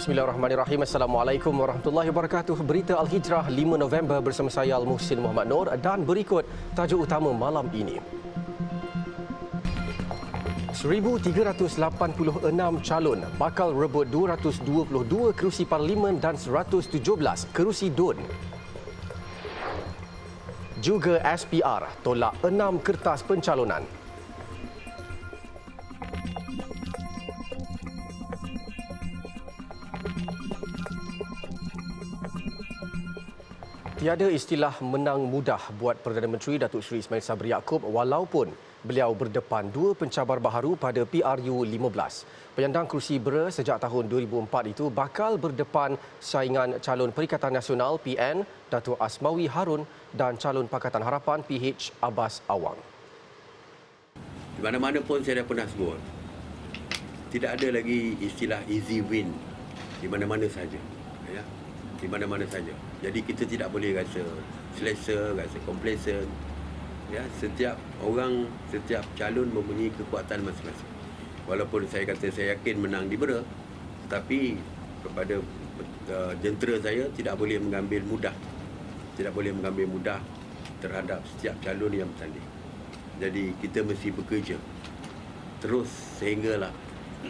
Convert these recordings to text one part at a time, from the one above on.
Bismillahirrahmanirrahim. Assalamualaikum warahmatullahi wabarakatuh. Berita Al-Hijrah 5 November bersama saya Al-Muhsin Muhammad Noor dan berikut tajuk utama malam ini. 1,386 calon bakal rebut 222 kerusi Parlimen dan 117 kerusi DUN. Juga SPR tolak 6 kertas pencalonan. Tiada istilah menang mudah buat Perdana Menteri Datuk Seri Ismail Sabri Yaakob walaupun beliau berdepan dua pencabar baharu pada PRU 15. Penyandang kerusi BERA sejak tahun 2004 itu bakal berdepan saingan calon Perikatan Nasional PN Datuk Asmawi Harun dan calon Pakatan Harapan PH Abbas Awang. Di mana-mana pun saya dah pernah sebut, tidak ada lagi istilah easy win di mana-mana saja. Ya. Di mana-mana saja. Jadi kita tidak boleh rasa selesa, rasa complacent. Ya, setiap orang, setiap calon mempunyai kekuatan masing-masing. Walaupun saya kata saya yakin menang di BERA, tetapi kepada jentera saya tidak boleh mengambil mudah. Tidak boleh mengambil mudah terhadap setiap calon yang bertanding. Jadi kita mesti bekerja terus sehinggalah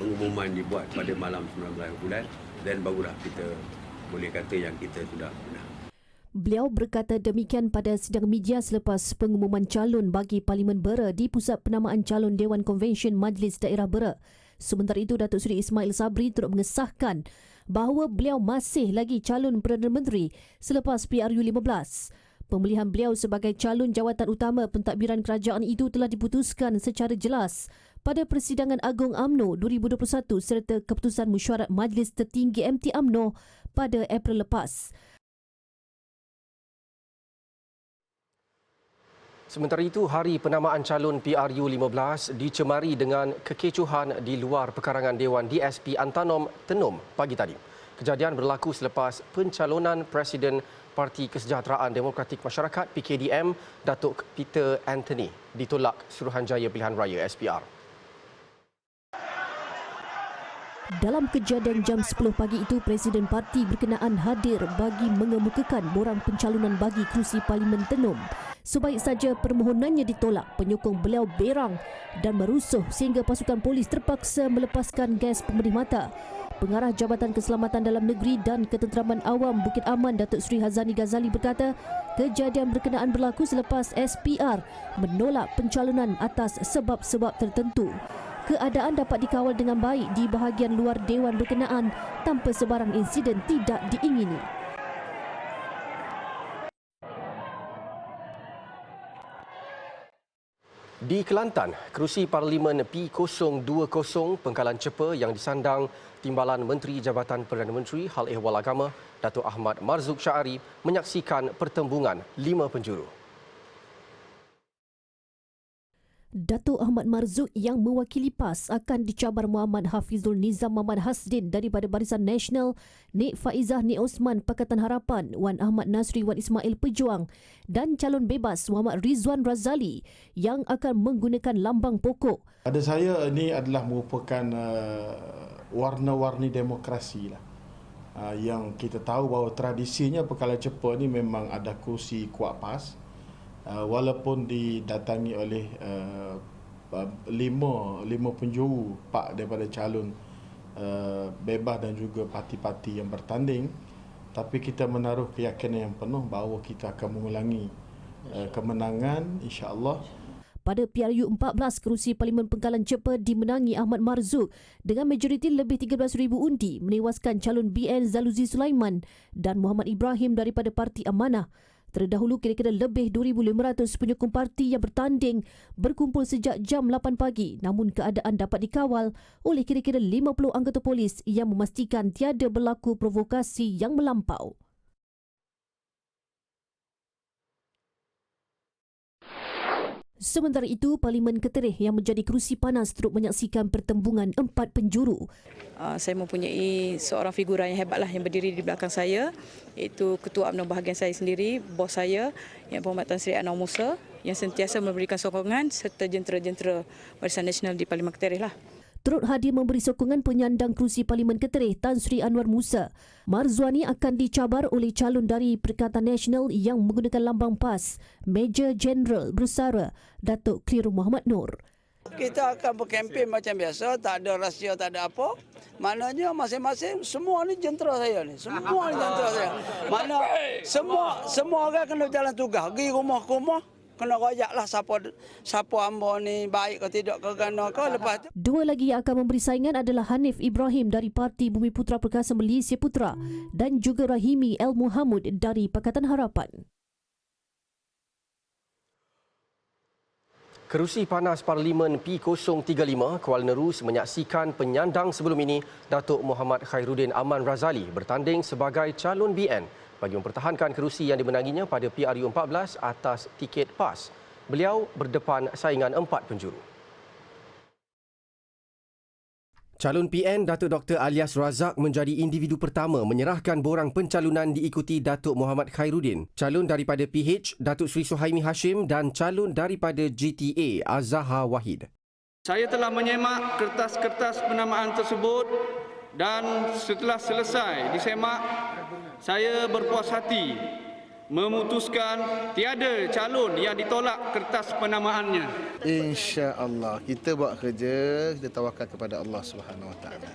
pengumuman dibuat pada malam 19 bulan dan barulah kita boleh kata yang kita sudah menang. Beliau berkata demikian pada sidang media selepas pengumuman calon bagi Parlimen BERA di Pusat Penamaan Calon Dewan Konvensyen Majlis Daerah BERA. Sementara itu, Datuk Seri Ismail Sabri turut mengesahkan bahawa beliau masih lagi calon Perdana Menteri selepas PRU 15. Pemilihan beliau sebagai calon jawatan utama pentadbiran kerajaan itu telah diputuskan secara jelas pada Persidangan Agung UMNO 2021 serta keputusan mesyuarat Majlis Tertinggi MT UMNO pada April lepas. Sementara itu, hari penamaan calon PRU 15 dicemari dengan kekecohan di luar pekarangan Dewan DSP Antanom Tenom pagi tadi. Kejadian berlaku selepas pencalonan Presiden Parti Kesejahteraan Demokratik Masyarakat PKDM Datuk Peter Anthony ditolak Suruhanjaya Pilihan Raya SPR. Dalam kejadian jam 10 pagi itu, Presiden Parti berkenaan hadir bagi mengemukakan borang pencalonan bagi kerusi Parlimen Tenom. Sebaik saja permohonannya ditolak, penyokong beliau berang dan merusuh sehingga pasukan polis terpaksa melepaskan gas pemedih mata. Pengarah Jabatan Keselamatan Dalam Negeri dan Ketenteraman Awam Bukit Aman Datuk Seri Hazani Ghazali berkata, kejadian berkenaan berlaku selepas SPR menolak pencalonan atas sebab-sebab tertentu. Keadaan dapat dikawal dengan baik di bahagian luar Dewan berkenaan tanpa sebarang insiden tidak diingini. Di Kelantan, kerusi Parlimen P020 Pengkalan Cepa yang disandang Timbalan Menteri Jabatan Perdana Menteri Hal Ehwal Agama Datuk Ahmad Marzuq Syari menyaksikan pertembungan 5 penjuru. Datuk Ahmad Marzuq yang mewakili PAS akan dicabar Muhammad Hafizul Nizam Muhammad Hasdin daripada Barisan Nasional, Nik Faizah Nik Osman Pakatan Harapan, Wan Ahmad Nasri Wan Ismail Pejuang dan calon bebas Muhammad Rizwan Razali yang akan menggunakan lambang pokok. Pada saya ini adalah merupakan warna-warni demokrasi lah. Yang kita tahu bahawa tradisinya Pengkalan Cepa ni memang ada kursi kuat PAS. Walaupun didatangi oleh lima penjuru pak daripada calon bebas dan juga parti-parti yang bertanding, tapi kita menaruh keyakinan yang penuh bahawa kita akan mengulangi kemenangan insya-Allah. Pada PRU 14, kerusi Parlimen Pengkalan Cepa dimenangi Ahmad Marzuq dengan majoriti lebih 13,000 undi menewaskan calon BN Zaluzi Sulaiman dan Muhammad Ibrahim daripada Parti Amanah. Terdahulu, kira-kira lebih 2,500 penyokong parti yang bertanding berkumpul sejak jam 8 pagi, namun keadaan dapat dikawal oleh kira-kira 50 anggota polis yang memastikan tiada berlaku provokasi yang melampau. Sementara itu, Parlimen Ketereh yang menjadi kerusi panas turut menyaksikan pertembungan 4 penjuru. Saya mempunyai seorang figura yang hebatlah yang berdiri di belakang saya, iaitu Ketua UMNO bahagian saya sendiri, bos saya, Yang Berhormat Tan Sri Anwar Musa, yang sentiasa memberikan sokongan serta jentera-jentera Barisan Nasional di Parlimen Ketereh lah. Turut hadir memberi sokongan penyandang kerusi Parlimen Ketereh Tan Sri Anwar Musa. Marzwani akan dicabar oleh calon dari Perikatan Nasional yang menggunakan lambang PAS, Major General Bersara Datuk Khairul Mohamad Noor. Kita akan berkempen macam biasa, tak ada rahsia, tak ada apa. Maknanya masing-masing semua ni jentera saya ni. Semua ni jentera saya. Mana semua orang kena jalan tugas, pergi rumah ke rumah. Kena rojaklah siapa hamba ni baik ke tidak ke gana ke lepas tu. Dua lagi yang akan memberi saingan adalah Hanif Ibrahim dari Parti Bumi Putra Perkasa Malaysia Putra dan juga Rahimi El Muhammad dari Pakatan Harapan. Kerusi panas Parlimen P035 Kuala Nerus menyaksikan penyandang sebelum ini Datuk Muhammad Khairuddin Aman Razali bertanding sebagai calon BN bagi mempertahankan kerusi yang dimenanginya pada PRU 14 atas tiket PAS. Beliau berdepan saingan 4 penjuru. Calon PN Datuk Dr. Alias Razak menjadi individu pertama menyerahkan borang pencalonan diikuti Datuk Muhammad Khairuddin, calon daripada PH Datuk Seri Suhaimi Hashim dan calon daripada GTA Azhar Wahid. Saya telah menyemak kertas-kertas penamaan tersebut dan setelah selesai disemak, saya berpuas hati memutuskan tiada calon yang ditolak kertas penamaannya. InsyaAllah kita buat kerja, kita tawakal kepada Allah Subhanahu Wa Taala.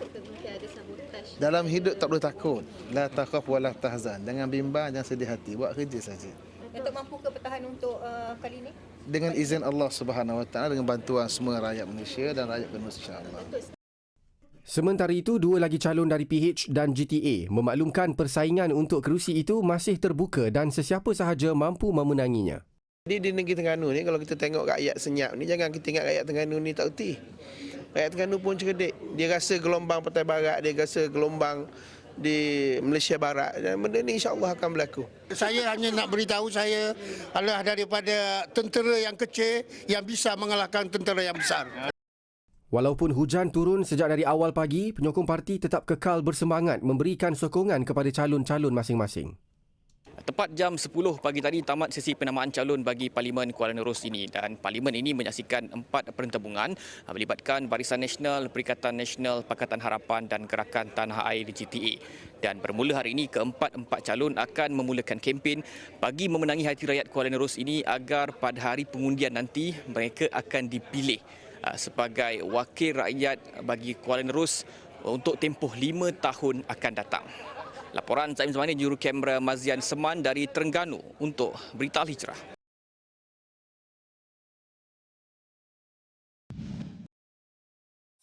Dalam hidup tak boleh takut. La takhaf wa la tahzan. Jangan bimbang, jangan sedih hati. Buat kerja saja. Untuk mampu ke bertahan untuk kali ini? Dengan izin Allah Subhanahu Wa Taala, dengan bantuan semua rakyat Malaysia dan rakyat Indonesia, insya-Allah. Sementara itu, dua lagi calon dari PH dan GTA memaklumkan persaingan untuk kerusi itu masih terbuka dan sesiapa sahaja mampu memenanginya. Di negeri Terengganu ni, kalau kita tengok rakyat senyap ni, jangan kita ingat rakyat Terengganu ni tak erti. Rakyat Terengganu pun cerdik. Dia rasa gelombang Pantai Barat, dia rasa gelombang di Malaysia Barat. Dan benda ni insya-Allah akan berlaku. Saya hanya nak beritahu saya adalah daripada tentera yang kecil yang bisa mengalahkan tentera yang besar. Walaupun hujan turun sejak dari awal pagi, penyokong parti tetap kekal bersemangat memberikan sokongan kepada calon-calon masing-masing. Tepat jam 10 pagi tadi tamat sesi penamaan calon bagi Parlimen Kuala Nerus ini dan Parlimen ini menyaksikan 4 pertembungan melibatkan Barisan Nasional, Perikatan Nasional, Pakatan Harapan dan Gerakan Tanah Air GTA. Dan bermula hari ini keempat-empat calon akan memulakan kempen bagi memenangi hati rakyat Kuala Nerus ini agar pada hari pengundian nanti mereka akan dipilih sebagai wakil rakyat bagi Kuala Nerus untuk tempoh 5 tahun akan datang. Laporan Zaim Zamani, juru kamera Mazian Seman dari Terengganu untuk Berita Al Hijrah.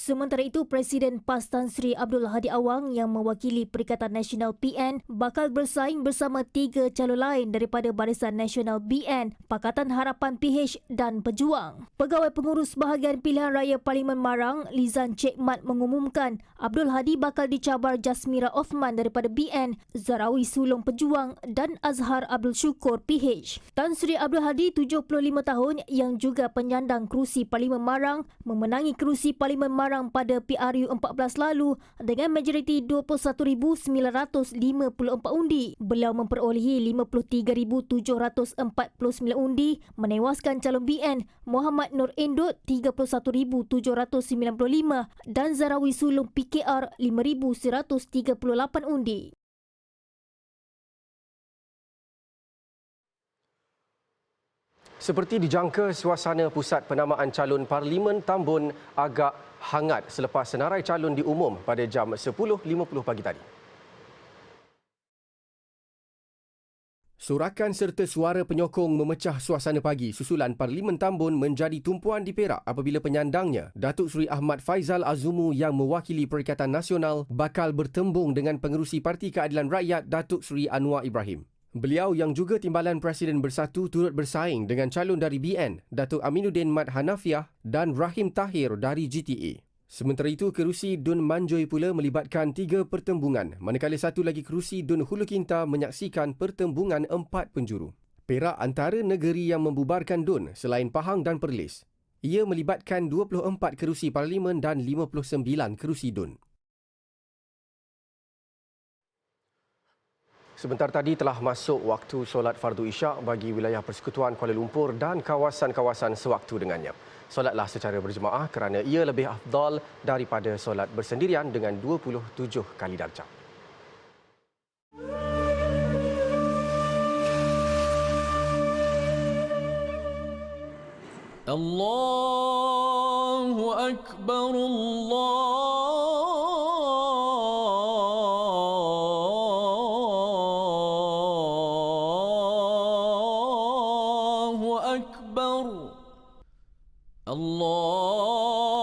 Sementara itu, Presiden PAS Tan Sri Abdul Hadi Awang yang mewakili Perikatan Nasional PN bakal bersaing bersama 3 calon lain daripada Barisan Nasional BN, Pakatan Harapan PH dan Pejuang. Pegawai Pengurus Bahagian Pilihan Raya Parlimen Marang, Lizan Cik Mat mengumumkan Abdul Hadi bakal dicabar Jasmira Othman daripada BN, Zarawi Sulong Pejuang dan Azhar Abdul Syukur PH. Tan Sri Abdul Hadi, 75 tahun yang juga penyandang kerusi Parlimen Marang, memenangi kerusi Parlimen Marang pada PRU 14 lalu dengan majoriti 21,954 undi. Beliau memperolehi 53,749 undi, menewaskan calon BN Muhammad Nur Endut 31,795 dan Zarawi Sulong PKR 5,138 undi. Seperti dijangka, suasana pusat penamaan calon Parlimen Tambun agak hangat selepas senarai calon diumum pada jam 10.50 pagi tadi. Sorakan serta suara penyokong memecah suasana pagi susulan Parlimen Tambun menjadi tumpuan di Perak apabila penyandangnya, Datuk Seri Ahmad Faizal Azumu yang mewakili Perikatan Nasional bakal bertembung dengan pengerusi Parti Keadilan Rakyat Datuk Seri Anwar Ibrahim. Beliau yang juga Timbalan Presiden Bersatu turut bersaing dengan calon dari BN, Datuk Aminuddin Mat Hanafiah dan Rahim Tahir dari GTA. Sementara itu, kerusi Dun Manjoy pula melibatkan 3 pertembungan, manakala satu lagi kerusi Dun Hulu Kinta menyaksikan pertembungan 4 penjuru. Perak antara negeri yang membubarkan Dun selain Pahang dan Perlis. Ia melibatkan 24 kerusi Parlimen dan 59 kerusi Dun. Sebentar tadi telah masuk waktu solat fardu isyak bagi wilayah Persekutuan Kuala Lumpur dan kawasan-kawasan sewaktu dengannya. solatlah secara berjemaah kerana ia lebih afdal daripada solat bersendirian dengan 27 kali darjah. Allahu Akbar, Allahu Akbar, Allahu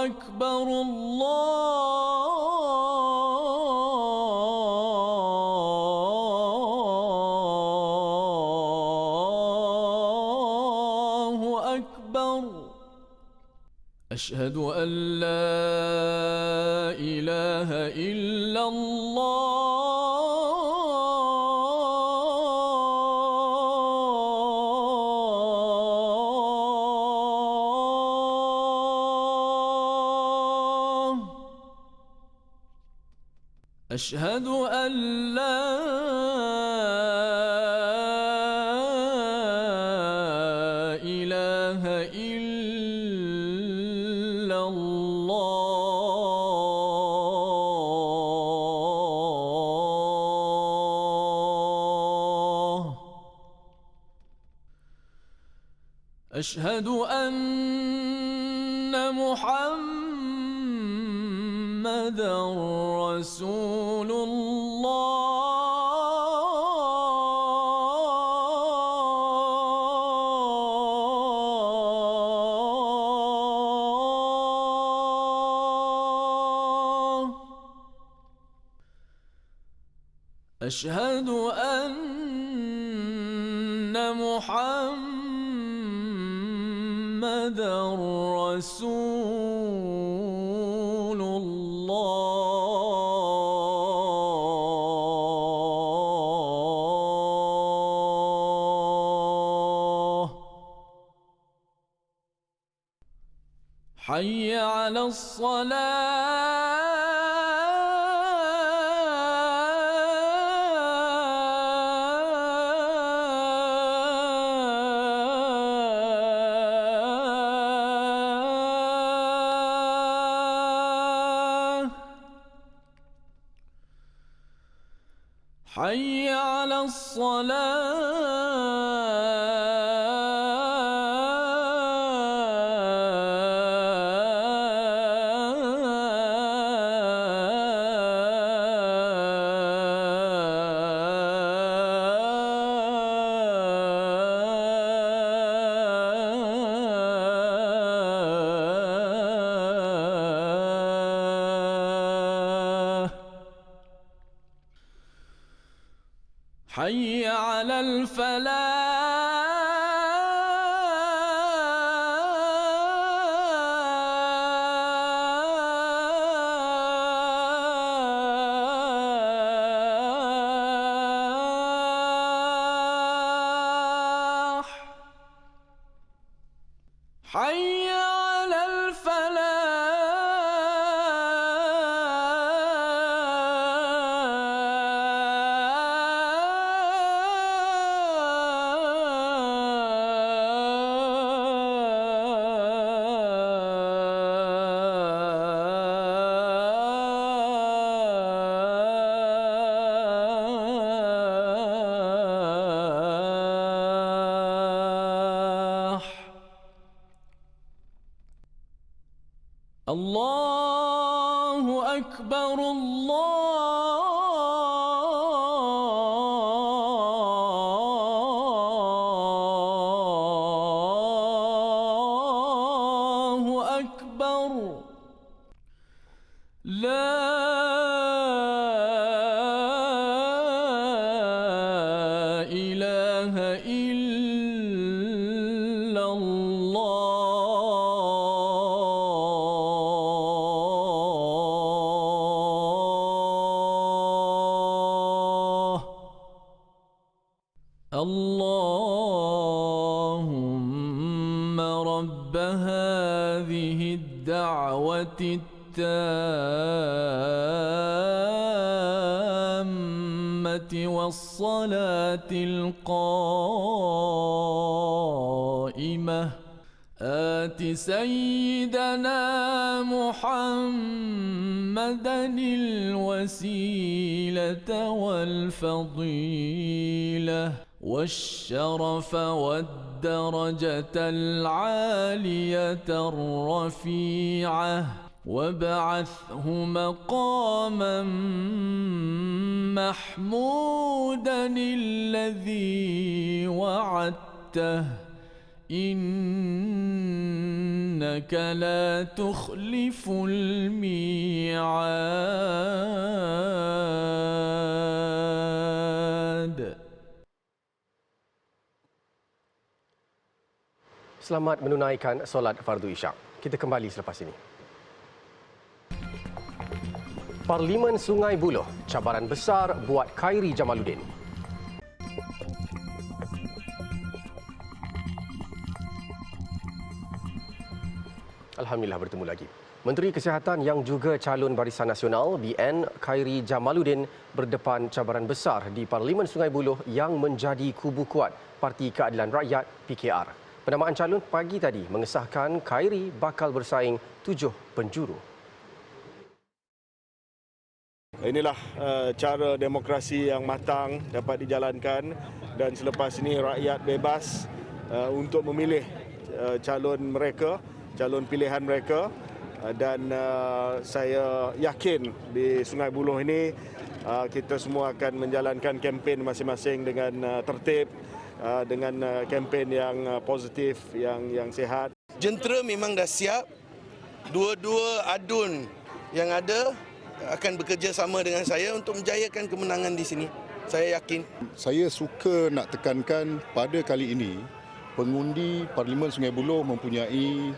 Akbar, Allahu Akbar. أشهد أن لا إله إلا الله. أشهد أن لا إله إلا الله. أشهد أن محمدًا رسول الله. أشهد أن محمدًا رسول الله. حي على الصلاة. حي على الصلاة. حي على الفلاح. حي على الفلاح. الله أكبر، الله أكبر. لا إله إلا الله. اللهم رب هذه الدعوة التامة والصلاة القائمة آت سيدنا محمدا الوسيلة والفضيلة والشرف والدرجة العالية الرفيعة وابعثه مقاما محمودا الذي وعدته إنك لا تخلف الميعاد. Selamat menunaikan solat fardu Isyak. Kita kembali selepas ini. Parlimen Sungai Buloh, cabaran besar buat Khairi Jamaluddin. Alhamdulillah bertemu lagi. Menteri Kesihatan yang juga calon Barisan Nasional BN Khairi Jamaluddin berdepan cabaran besar di Parlimen Sungai Buloh yang menjadi kubu kuat Parti Keadilan Rakyat PKR. Penamaan calon pagi tadi mengesahkan Khairi bakal bersaing 7 penjuru. Inilah cara demokrasi yang matang dapat dijalankan dan selepas ini rakyat bebas untuk memilih calon mereka, calon pilihan mereka, dan saya yakin di Sungai Buloh ini kita semua akan menjalankan kempen masing-masing dengan tertib, dengan kempen yang positif, yang sihat. Jentera memang dah siap. Dua-dua adun yang ada akan bekerja sama dengan saya untuk menjayakan kemenangan di sini. Saya yakin. Saya suka nak tekankan pada kali ini pengundi Parlimen Sungai Buloh mempunyai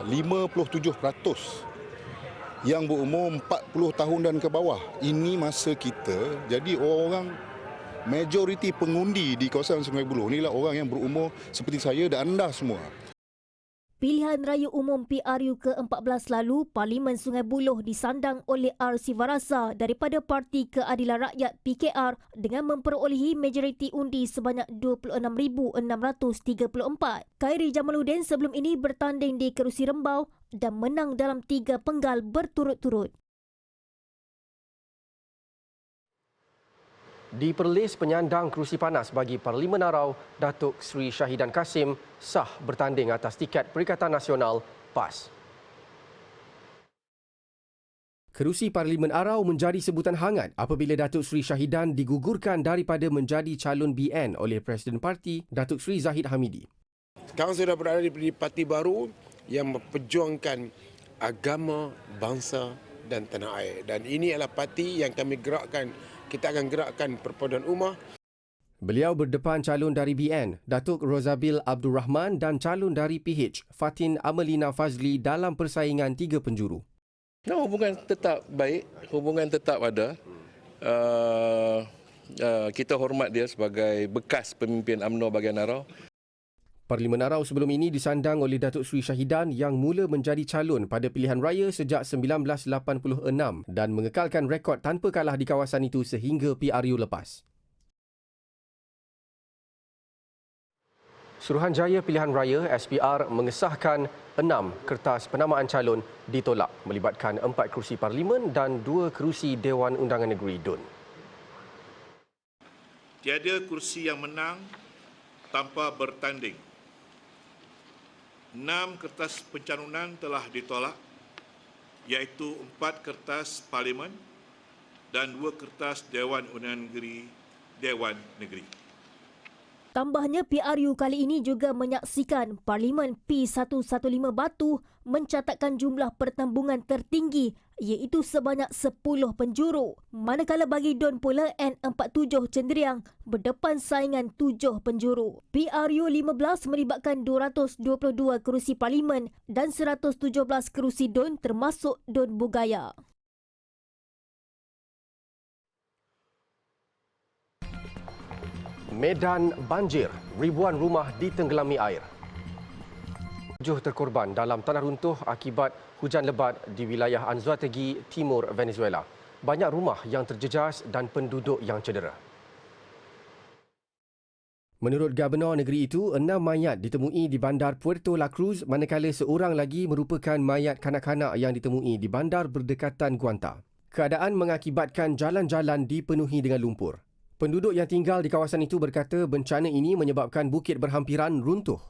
57% yang berumur 40 tahun dan ke bawah. Ini masa kita. Jadi orang majoriti pengundi di kawasan Sungai Buloh inilah orang yang berumur seperti saya dan anda semua. Pilihan Raya Umum PRU ke-14 lalu, Parlimen Sungai Buloh disandang oleh R. Sivarasa daripada Parti Keadilan Rakyat PKR dengan memperolehi majoriti undi sebanyak 26,634. Khairi Jamaluddin sebelum ini bertanding di kerusi Rembau dan menang dalam 3 penggal berturut-turut. Di Perlis, penyandang kerusi panas bagi Parlimen Arau, Datuk Seri Syahidan Kasim sah bertanding atas tiket Perikatan Nasional PAS. Kerusi Parlimen Arau menjadi sebutan hangat apabila Datuk Seri Syahidan digugurkan daripada menjadi calon BN oleh Presiden Parti, Datuk Seri Zahid Hamidi. Sekarang saya dah berada di parti baru yang memperjuangkan agama, bangsa dan tanah air. Dan ini adalah parti yang kami gerakkan. Kita akan gerakkan perpaduan ummah. Beliau berdepan calon dari BN, Datuk Rozabil Abdul Rahman dan calon dari PH, Fatin Amelina Fazli dalam persaingan 3 penjuru. Hubungan tetap baik, hubungan tetap ada. Kita hormat dia sebagai bekas pemimpin UMNO bahagian Arau. Parlimen Arau sebelum ini disandang oleh Datuk Seri Syahidan yang mula menjadi calon pada pilihan raya sejak 1986 dan mengekalkan rekod tanpa kalah di kawasan itu sehingga PRU lepas. Suruhanjaya Pilihan Raya SPR mengesahkan 6 kertas penamaan calon ditolak melibatkan 4 kerusi Parlimen dan 2 kerusi Dewan Undangan Negeri DUN. Tiada kerusi yang menang tanpa bertanding. 6 kertas pencalonan telah ditolak, iaitu 4 kertas Parlimen dan 2 kertas Dewan Undangan Negeri Dewan Negeri. Tambahnya, PRU kali ini juga menyaksikan Parlimen P115 Batu mencatatkan jumlah pertembungan tertinggi iaitu sebanyak 10 penjuru. Manakala bagi DUN pula N47 Cenderiang berdepan saingan 7 penjuru. PRU 15 melibatkan 222 kerusi Parlimen dan 117 kerusi DUN termasuk DUN Bugaya. Medan banjir, ribuan rumah ditenggelami air. 7 terkorban dalam tanah runtuh akibat hujan lebat di wilayah Anzoátegui, timur Venezuela. banyak rumah yang terjejas dan penduduk yang cedera. Menurut Gubernur negeri itu, 6 mayat ditemui di bandar Puerto La Cruz manakala seorang lagi merupakan mayat kanak-kanak yang ditemui di bandar berdekatan Guanta. Keadaan mengakibatkan jalan-jalan dipenuhi dengan lumpur. Penduduk yang tinggal di kawasan itu berkata bencana ini menyebabkan bukit berhampiran runtuh.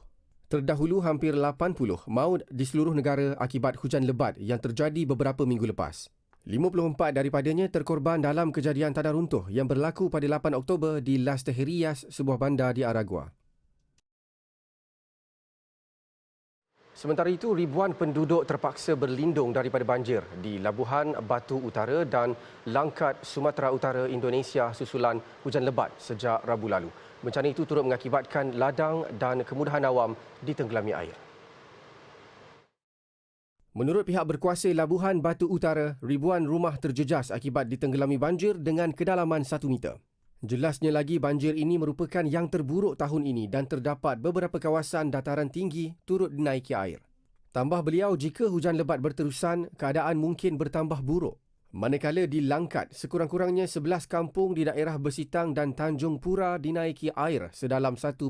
Terdahulu hampir 80 maut di seluruh negara akibat hujan lebat yang terjadi beberapa minggu lepas. 54 daripadanya terkorban dalam kejadian tanah runtuh yang berlaku pada 8 Oktober di Las Tejerías, sebuah bandar di Aragua. Sementara itu, ribuan penduduk terpaksa berlindung daripada banjir di Labuhan Batu Utara dan Langkat, Sumatera Utara, Indonesia susulan hujan lebat sejak Rabu lalu. Bencana itu turut mengakibatkan ladang dan kemudahan awam ditenggelami air. Menurut pihak berkuasa Labuhan Batu Utara, ribuan rumah terjejas akibat ditenggelami banjir dengan kedalaman 1 meter. Jelasnya lagi, banjir ini merupakan yang terburuk tahun ini dan terdapat beberapa kawasan dataran tinggi turut dinaiki air. Tambah beliau, jika hujan lebat berterusan, keadaan mungkin bertambah buruk. Manakala di Langkat, sekurang-kurangnya 11 kampung di daerah Besitang dan Tanjung Pura dinaiki air sedalam 1.5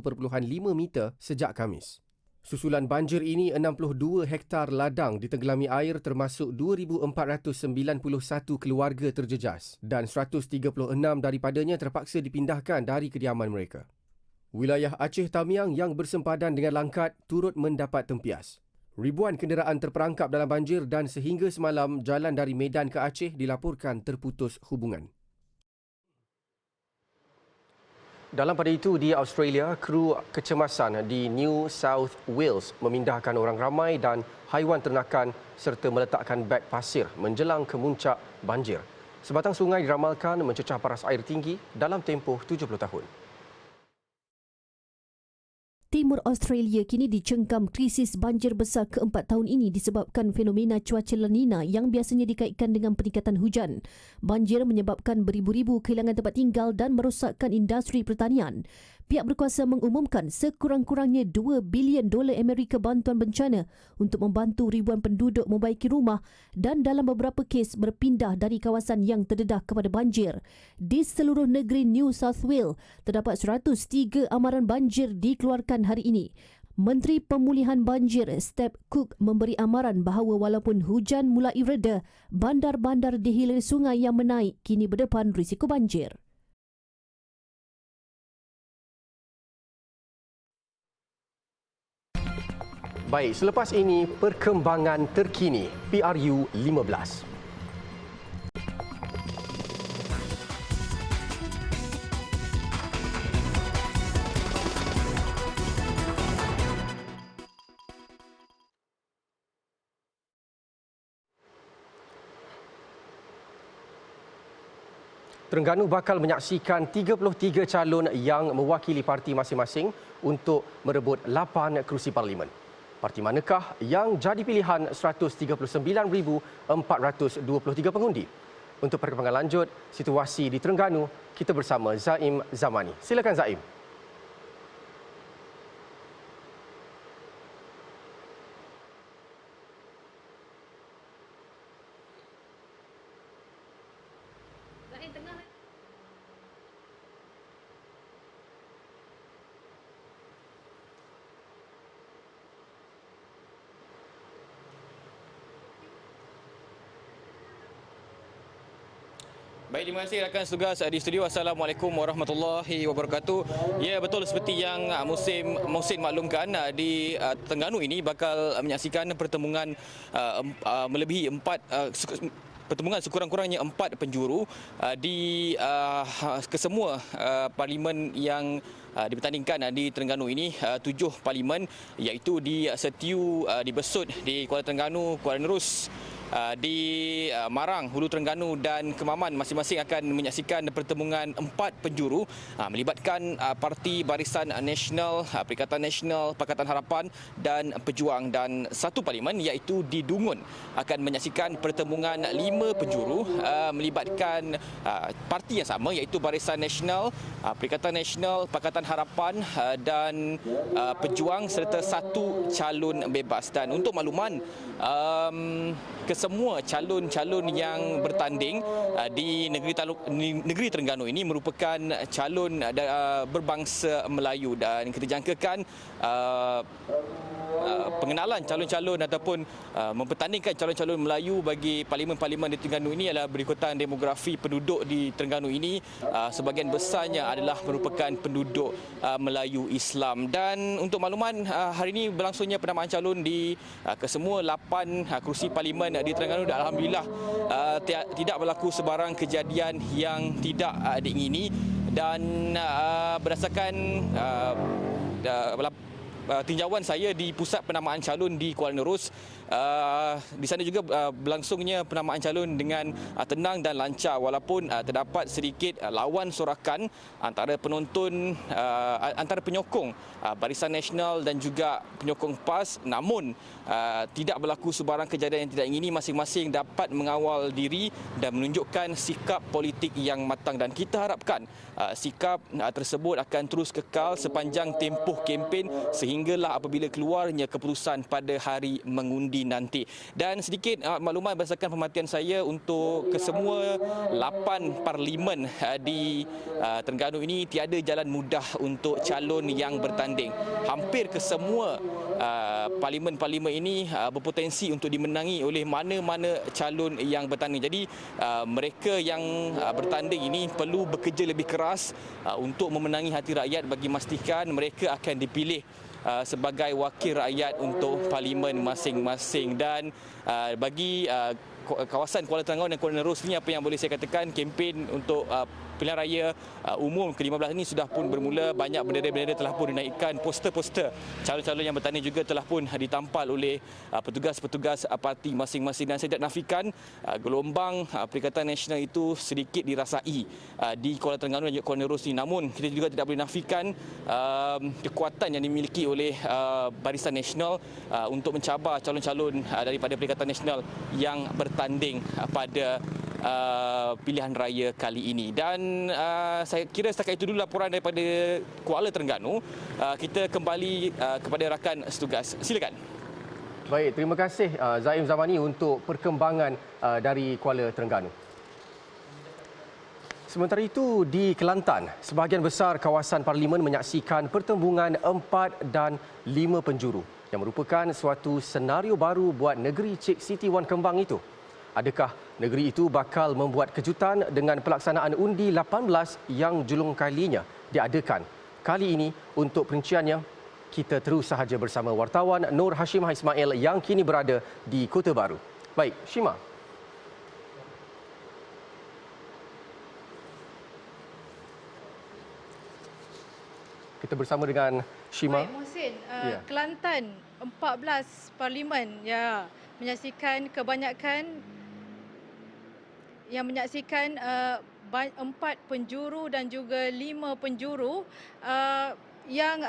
meter sejak Khamis. Susulan banjir ini, 62 hektar ladang ditenggelami air termasuk 2,491 keluarga terjejas dan 136 daripadanya terpaksa dipindahkan dari kediaman mereka. Wilayah Aceh Tamiang yang bersempadan dengan Langkat turut mendapat tempias. Ribuan kenderaan terperangkap dalam banjir dan sehingga semalam jalan dari Medan ke Aceh dilaporkan terputus hubungan. Dalam pada itu, di Australia, kru kecemasan di New South Wales memindahkan orang ramai dan haiwan ternakan serta meletakkan beg pasir menjelang kemuncak banjir. Sebatang sungai diramalkan mencecah paras air tinggi dalam tempoh 70 tahun. Timur Australia kini dicengkam krisis banjir besar keempat tahun ini disebabkan fenomena cuaca La Nina yang biasanya dikaitkan dengan peningkatan hujan. Banjir menyebabkan beribu-ribu kehilangan tempat tinggal dan merosakkan industri pertanian. Pihak berkuasa mengumumkan sekurang-kurangnya $2 bilion Amerika bantuan bencana untuk membantu ribuan penduduk membaiki rumah dan dalam beberapa kes berpindah dari kawasan yang terdedah kepada banjir. Di seluruh negeri New South Wales, terdapat 103 amaran banjir dikeluarkan hari ini. Menteri Pemulihan Banjir Steve Cook memberi amaran bahawa walaupun hujan mulai reda, bandar-bandar di hilir sungai yang menaik kini berdepan risiko banjir. Baik, selepas ini perkembangan terkini PRU 15. Terengganu bakal menyaksikan 33 calon yang mewakili parti masing-masing untuk merebut 8 kerusi parlimen. Parti manakah yang jadi pilihan 139,423 pengundi? Untuk perkembangan lanjut situasi di Terengganu, kita bersama Zaim Zamani. Silakan Zaim. Baik, terima kasih rakan tugas di studio. Assalamualaikum warahmatullahi wabarakatuh. Ya, betul seperti yang Muhsin maklumkan, di Terengganu ini bakal menyaksikan pertemuan melebihi 4 pertemuan sekurang-kurangnya 4 penjuru di kesemua parlimen yang dipertandingkan di Terengganu ini. 7 parlimen iaitu di Setiu, di Besut, di Kuala Terengganu, Kuala Nerus, di Marang, Hulu Terengganu dan Kemaman masing-masing akan menyaksikan pertemuan 4 penjuru melibatkan Parti Barisan Nasional, Perikatan Nasional, Pakatan Harapan dan Pejuang, dan satu parlimen iaitu di Dungun akan menyaksikan pertemuan 5 penjuru melibatkan parti yang sama iaitu Barisan Nasional, Perikatan Nasional, Pakatan Harapan dan Pejuang serta 1 calon bebas. Dan untuk makluman, kesemua calon-calon yang bertanding di negeri Terengganu ini merupakan calon berbangsa Melayu, dan kita jangkakan pengenalan calon-calon ataupun mempertandingkan calon-calon Melayu bagi parlimen-parlimen di Terengganu ini adalah berikutan demografi penduduk di Terengganu ini sebahagian besarnya adalah merupakan penduduk Melayu Islam. Dan untuk makluman, hari ini berlangsungnya penamaan calon di kesemua 8 kerusi parlimen di Terengganu, dan alhamdulillah tidak berlaku sebarang kejadian yang tidak diingini. Dan berdasarkan tinjauan saya di pusat penamaan calon di Kuala Nerus, di sana juga berlangsungnya penamaan calon dengan tenang dan lancar, walaupun terdapat sedikit lawan sorakan antara penonton, antara penyokong Barisan Nasional dan juga penyokong PAS. Namun tidak berlaku sebarang kejadian yang tidak ingini. Masing-masing dapat mengawal diri dan menunjukkan sikap politik yang matang, dan kita harapkan sikap tersebut akan terus kekal sepanjang tempoh kempen sehinggalah apabila keluarnya keputusan pada hari mengundi nanti. Dan sedikit maklumat berdasarkan pemerhatian saya, untuk kesemua 8 parlimen di Terengganu ini tiada jalan mudah untuk calon yang bertanding. Hampir kesemua parlimen-parlimen ini berpotensi untuk dimenangi oleh mana-mana calon yang bertanding. Jadi mereka yang bertanding ini perlu bekerja lebih keras untuk memenangi hati rakyat bagi memastikan mereka akan dipilih sebagai wakil rakyat untuk parlimen masing-masing. Dan bagi kawasan Kuala Terengganu dan Kuala Nerus ini, apa yang boleh saya katakan, kempen untuk pilihan raya umum ke-15 ini sudah pun bermula. Banyak bendera-bendera telah pun dinaikkan, poster-poster calon-calon yang bertanding juga telah pun ditampal oleh petugas-petugas parti masing-masing. Dan saya tidak nafikan gelombang Perikatan Nasional itu sedikit dirasai di Kuala Terengganu dan juga Kuala Nerus ini. Namun kita juga tidak boleh nafikan kekuatan yang dimiliki oleh Barisan Nasional untuk mencabar calon-calon daripada Perikatan Nasional yang bertanding pada pilihan raya kali ini. Dan saya kira setakat itu dulu laporan daripada Kuala Terengganu. Kita kembali kepada rakan setugas. Silakan. Baik, terima kasih Zaim Zamani untuk perkembangan dari Kuala Terengganu. Sementara itu, di Kelantan, sebahagian besar kawasan parlimen menyaksikan pertembungan 4 dan 5 penjuru yang merupakan suatu senario baru buat negeri Cik Siti Wan Kembang itu. Adakah negeri itu bakal membuat kejutan dengan pelaksanaan undi 18 yang julung kalinya diadakan? Kali ini, untuk perinciannya, kita terus sahaja bersama wartawan Nur Hashimah Ismail yang kini berada di Kota Baru. Baik, Shima. Kita bersama dengan Shima. Baik, Mohsin. Kelantan, 14 parlimen menyaksikan kebanyakan yang menyaksikan 4 penjuru dan juga 5 penjuru yang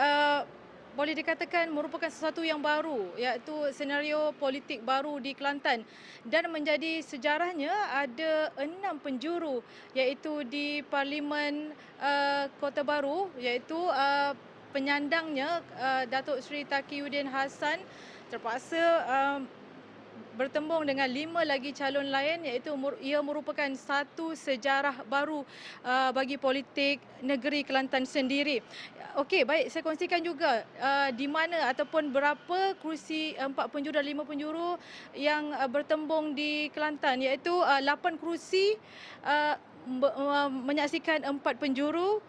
boleh dikatakan merupakan sesuatu yang baru, iaitu senario politik baru di Kelantan. Dan menjadi sejarahnya ada 6 penjuru, iaitu di Parlimen Kota Baru, iaitu penyandangnya Datuk Seri Taqiyuddin Hassan terpaksa bertembung dengan 5 lagi calon lain, iaitu ia merupakan satu sejarah baru bagi politik negeri Kelantan sendiri. Okey, baik, saya kongsikan juga di mana ataupun berapa kerusi 4 penjuru dan 5 penjuru yang bertembung di Kelantan, iaitu 8 kerusi menyaksikan 4 penjuru,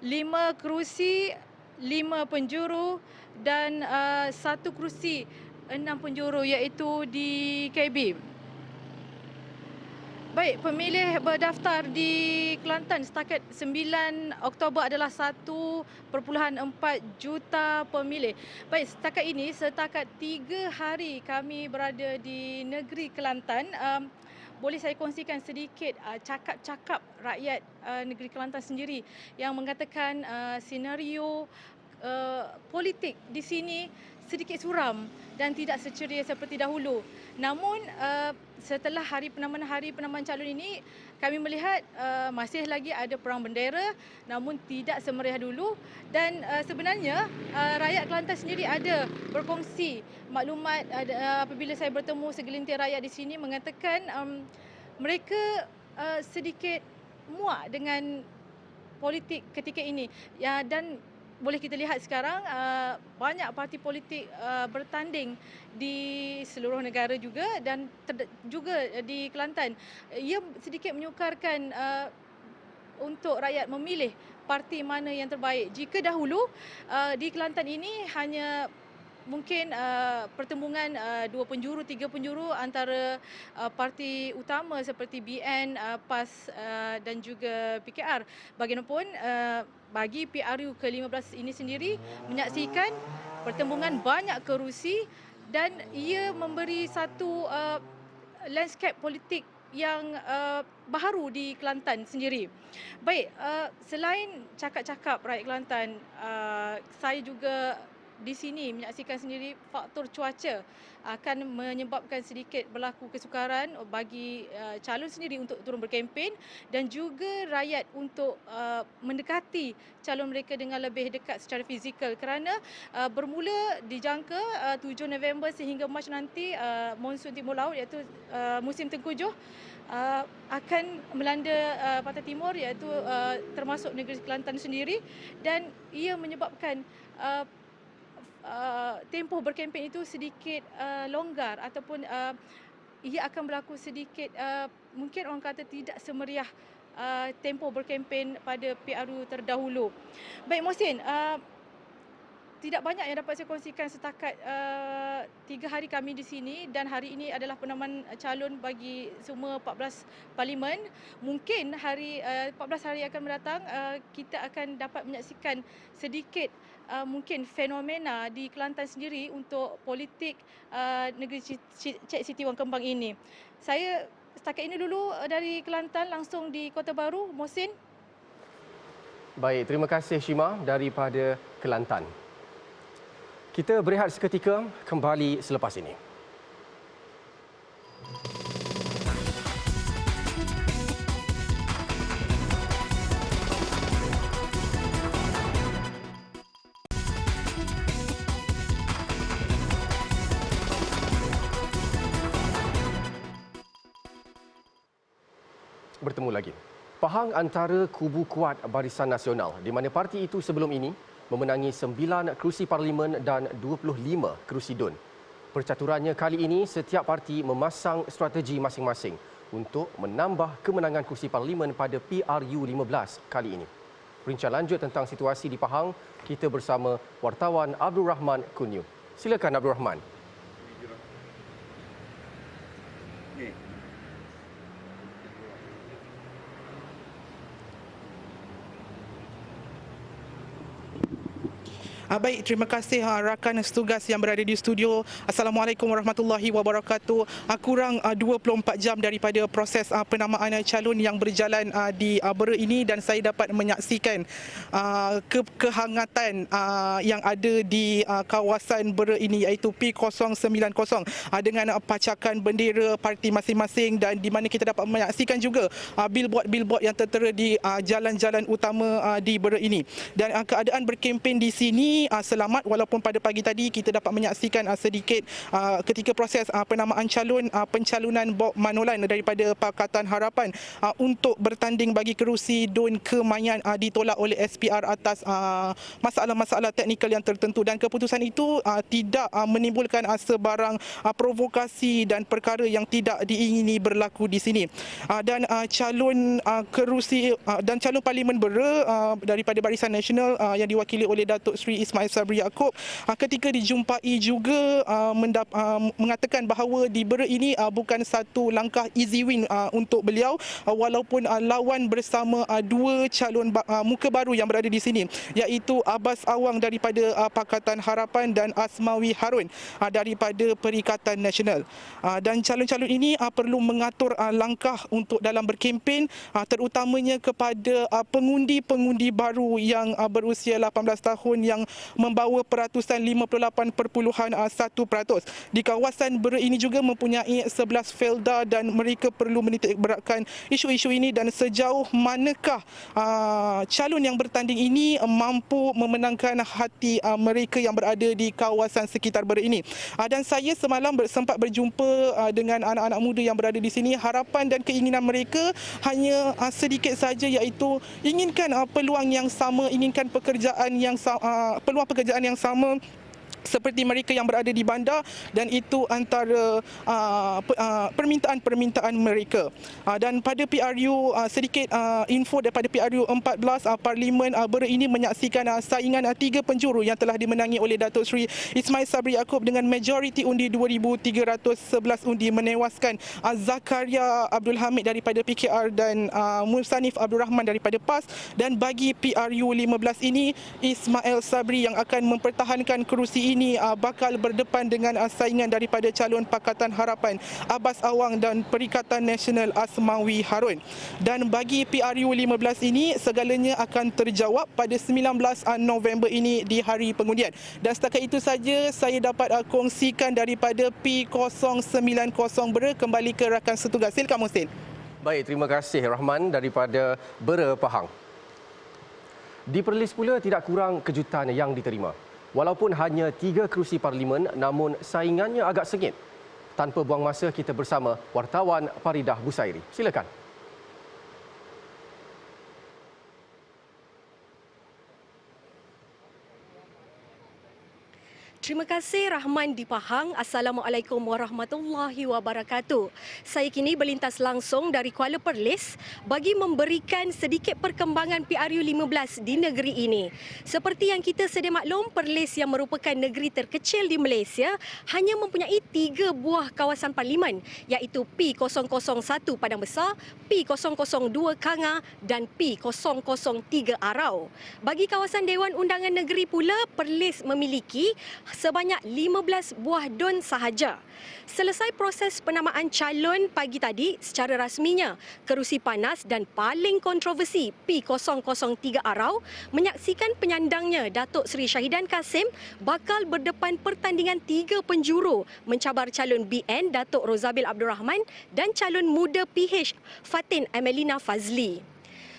5 kerusi 5 penjuru dan 1 kerusi 6 penjuru, iaitu di KB. Baik, pemilih berdaftar di Kelantan setakat 9 Oktober adalah 1.4 juta pemilih. Baik, setakat ini, setakat 3 hari kami berada di negeri Kelantan, boleh saya kongsikan sedikit cakap-cakap rakyat negeri Kelantan sendiri yang mengatakan senario politik di sini sedikit suram dan tidak seceria seperti dahulu. Namun setelah Hari Penamaan Calon ini, kami melihat masih lagi ada perang bendera, namun tidak semeriah dulu. Dan sebenarnya rakyat Kelantan sendiri ada berkongsi maklumat apabila saya bertemu segelintir rakyat di sini mengatakan mereka sedikit muak dengan politik ketika ini. Dan boleh kita lihat sekarang banyak parti politik bertanding di seluruh negara juga dan juga di Kelantan. Ia sedikit menyukarkan untuk rakyat memilih parti mana yang terbaik. Jika dahulu di Kelantan ini hanya mungkin pertembungan 2 penjuru, 3 penjuru antara parti utama seperti BN, PAS dan juga PKR. Bagaimanapun bagi PRU ke-15 ini sendiri menyaksikan pertembungan banyak kerusi dan ia memberi satu landscape politik yang baharu di Kelantan sendiri. Baik, selain cakap-cakap rakyat Kelantan, saya juga di sini menyaksikan sendiri faktor cuaca akan menyebabkan sedikit berlaku kesukaran bagi calon sendiri untuk turun berkempen dan juga rakyat untuk mendekati calon mereka dengan lebih dekat secara fizikal kerana bermula dijangka 7 November sehingga Mac nanti monsun timur laut iaitu musim tengkujuh akan melanda Pantai Timur iaitu termasuk negeri Kelantan sendiri dan ia menyebabkan tempoh berkempen itu sedikit longgar ataupun ia akan berlaku sedikit mungkin orang kata tidak semeriah tempoh berkempen pada PRU terdahulu. Baik Mohsin, tidak banyak yang dapat saya kongsikan setakat 3 hari kami di sini dan hari ini adalah penamaan calon bagi semua 14 parlimen. Mungkin 14 hari akan mendatang kita akan dapat menyaksikan sedikit mungkin fenomena di Kelantan sendiri untuk politik negeri Cik Siti Wang Kembang ini. Saya setakat ini dulu dari Kelantan langsung di Kota Baru. Mohsin. Baik, terima kasih Shima daripada Kelantan. Kita berehat seketika, kembali selepas ini. Bertemu lagi. Pahang antara kubu kuat Barisan Nasional di mana parti itu sebelum ini memenangi 9 kerusi parlimen dan 25 kerusi DUN. Percaturannya kali ini setiap parti memasang strategi masing-masing untuk menambah kemenangan kerusi parlimen pada PRU 15 kali ini. Perincian lanjut tentang situasi di Pahang kita bersama wartawan Abdul Rahman Kunyu. Silakan Abdul Rahman. Baik, terima kasih rakan setugas yang berada di studio. Assalamualaikum warahmatullahi wabarakatuh. Kurang 24 jam daripada proses penamaan calon yang berjalan di Bera ini dan saya dapat menyaksikan kehangatan yang ada di kawasan Bera ini iaitu P090 dengan pacakan bendera parti masing-masing dan di mana kita dapat menyaksikan juga billboard-billboard yang tertera di jalan-jalan utama di Bera ini. Dan keadaan berkempen di sini selamat walaupun pada pagi tadi kita dapat menyaksikan sedikit ketika proses penamaan calon pencalonan Bob Manolan daripada Pakatan Harapan untuk bertanding bagi kerusi DUN Kemayan ditolak oleh SPR atas masalah-masalah teknikal yang tertentu dan keputusan itu tidak menimbulkan sebarang provokasi dan perkara yang tidak diingini berlaku di sini. Dan calon kerusi dan calon Parlimen Bera daripada Barisan Nasional yang diwakili oleh Datuk Seri Ismail Sabri Yaakob ketika dijumpai juga mengatakan bahawa di Bera ini bukan satu langkah easy win untuk beliau walaupun lawan bersama 2 calon muka baru yang berada di sini iaitu Abbas Awang daripada Pakatan Harapan dan Asmawi Harun daripada Perikatan Nasional. Dan calon-calon ini perlu mengatur langkah untuk dalam berkempen terutamanya kepada pengundi-pengundi baru yang berusia 18 tahun yang membawa peratusan 58.1%. Di kawasan Bera ini juga mempunyai 11 felda dan mereka perlu menitikberatkan isu-isu ini dan sejauh manakah calon yang bertanding ini mampu memenangkan hati mereka yang berada di kawasan sekitar Bera ini. Dan saya semalam sempat berjumpa dengan anak-anak muda yang berada di sini. Harapan dan keinginan mereka hanya sedikit saja, iaitu inginkan peluang yang sama, inginkan peluang pekerjaan yang sama seperti mereka yang berada di bandar, dan itu antara permintaan-permintaan mereka. Dan pada PRU, sedikit info daripada PRU 14, Parlimen Bera ini menyaksikan saingan 3 penjuru yang telah dimenangi oleh Datuk Seri Ismail Sabri Yaakob dengan majoriti undi 2,311 undi, menewaskan Zakaria Abdul Hamid daripada PKR dan Musanif Abdul Rahman daripada PAS. Dan bagi PRU 15 ini, Ismail Sabri yang akan mempertahankan kerusi ini bakal berdepan dengan saingan daripada calon Pakatan Harapan Abbas Awang dan Perikatan Nasional Asmawi Harun. Dan bagi PRU 15 ini, segalanya akan terjawab pada 19 November ini di hari pengundian. Dan setakat itu saja saya dapat kongsikan daripada P090 Bera. Kembali ke rakan setugas. Silakan Mohsin. Baik, terima kasih Rahman daripada Bera Pahang. Di Perlis pula tidak kurang kejutan yang diterima. Walaupun hanya 3 kerusi parlimen, namun saingannya agak sengit. Tanpa buang masa, kita bersama wartawan Faridah Busairi. Silakan. Terima kasih Rahman di Pahang. Assalamualaikum warahmatullahi wabarakatuh. Saya kini berlintas langsung dari Kuala Perlis bagi memberikan sedikit perkembangan PRU 15 di negeri ini. Seperti yang kita sedia maklum, Perlis yang merupakan negeri terkecil di Malaysia hanya mempunyai 3 buah kawasan parlimen, iaitu P001 Padang Besar, P002 Kanga dan P003 Arau. Bagi kawasan Dewan Undangan Negeri pula, Perlis memiliki sebanyak 15 buah DUN sahaja. Selesai proses penamaan calon pagi tadi, secara rasminya kerusi panas dan paling kontroversi P003 Arau menyaksikan penyandangnya Datuk Seri Syahidan Kasim bakal berdepan pertandingan 3 penjuru mencabar calon BN Datuk Rozabil Abdul Rahman dan calon muda PH Fatin Amelina Fazli.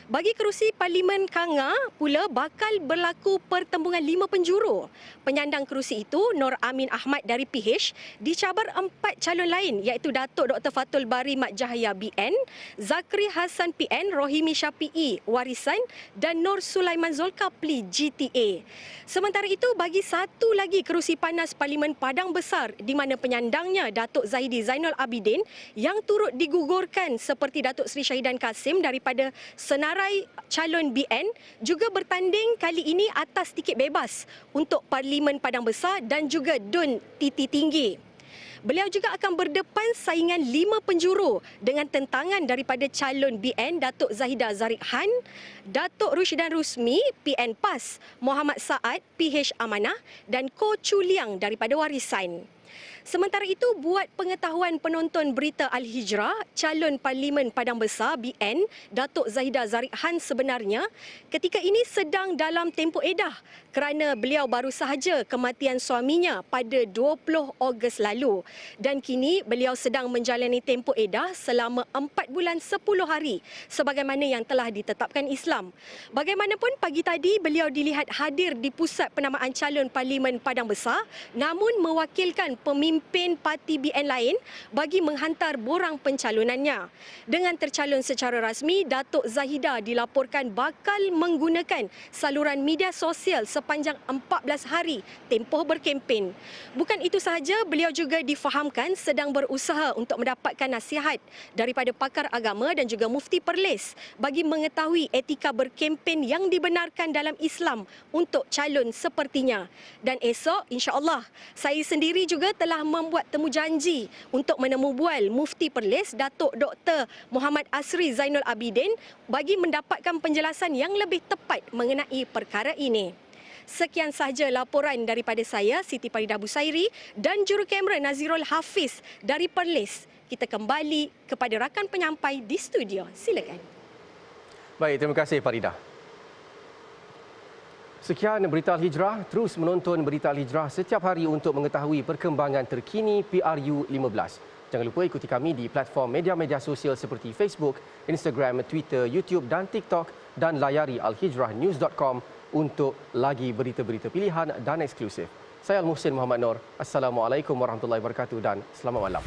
Bagi kerusi Parlimen Kanga pula bakal berlaku pertembungan 5 penjuru. Penyandang kerusi itu, Nur Amin Ahmad dari PH, dicabar 4 calon lain, iaitu Datuk Dr. Fatul Bari Mat Jahaya BN, Zakri Hassan PN, Rohimi Syafi'i Warisan dan Nur Sulaiman Zulkapli GTA. Sementara itu, bagi satu lagi kerusi panas Parlimen Padang Besar di mana penyandangnya Datuk Zahidi Zainul Abidin yang turut digugurkan seperti Datuk Seri Syahidan Kasim daripada Senarai calon BN juga bertanding kali ini atas tiket bebas untuk Parlimen Padang Besar dan juga DUN Titi Tinggi. Beliau juga akan berdepan saingan 5 penjuru dengan tentangan daripada calon BN Datuk Zahida Zarik Han, Datuk Rushdan Rusmi PN PAS, Muhammad Saad PH Amanah dan Ko Chu Liang daripada Warisan. Sementara itu, buat pengetahuan penonton berita Al-Hijrah, calon Parlimen Padang Besar BN Datuk Zahida Zarik Han sebenarnya ketika ini sedang dalam tempoh edah kerana beliau baru sahaja kematian suaminya pada 20 Ogos lalu dan kini beliau sedang menjalani tempoh edah selama 4 bulan 10 hari sebagaimana yang telah ditetapkan Islam. Bagaimanapun, pagi tadi beliau dilihat hadir di pusat penamaan calon Parlimen Padang Besar namun mewakilkan pemimpin parti BN lain bagi menghantar borang pencalonannya. Dengan tercalon secara rasmi, Datuk Zahida dilaporkan bakal menggunakan saluran media sosial sepanjang 14 hari tempoh berkempen. Bukan itu sahaja, beliau juga difahamkan sedang berusaha untuk mendapatkan nasihat daripada pakar agama dan juga mufti Perlis bagi mengetahui etika berkempen yang dibenarkan dalam Islam untuk calon sepertinya. Dan esok, insya-Allah, saya sendiri juga telah membuat temu janji untuk menemu bual Mufti Perlis Datuk Dr. Muhammad Asri Zainul Abidin bagi mendapatkan penjelasan yang lebih tepat mengenai perkara ini. Sekian sahaja laporan daripada saya, Siti Faridah Busairi dan juru kamera Nazirul Hafiz dari Perlis. Kita kembali kepada rakan penyampai di studio. Silakan. Baik, terima kasih Faridah. Sekian Berita Al-Hijrah. Terus menonton Berita Al-Hijrah setiap hari untuk mengetahui perkembangan terkini PRU 15. Jangan lupa ikuti kami di platform media-media sosial seperti Facebook, Instagram, Twitter, YouTube dan TikTok dan layari alhijrahnews.com untuk lagi berita-berita pilihan dan eksklusif. Saya Al-Muhsin Muhammad Nur. Assalamualaikum warahmatullahi wabarakatuh dan selamat malam.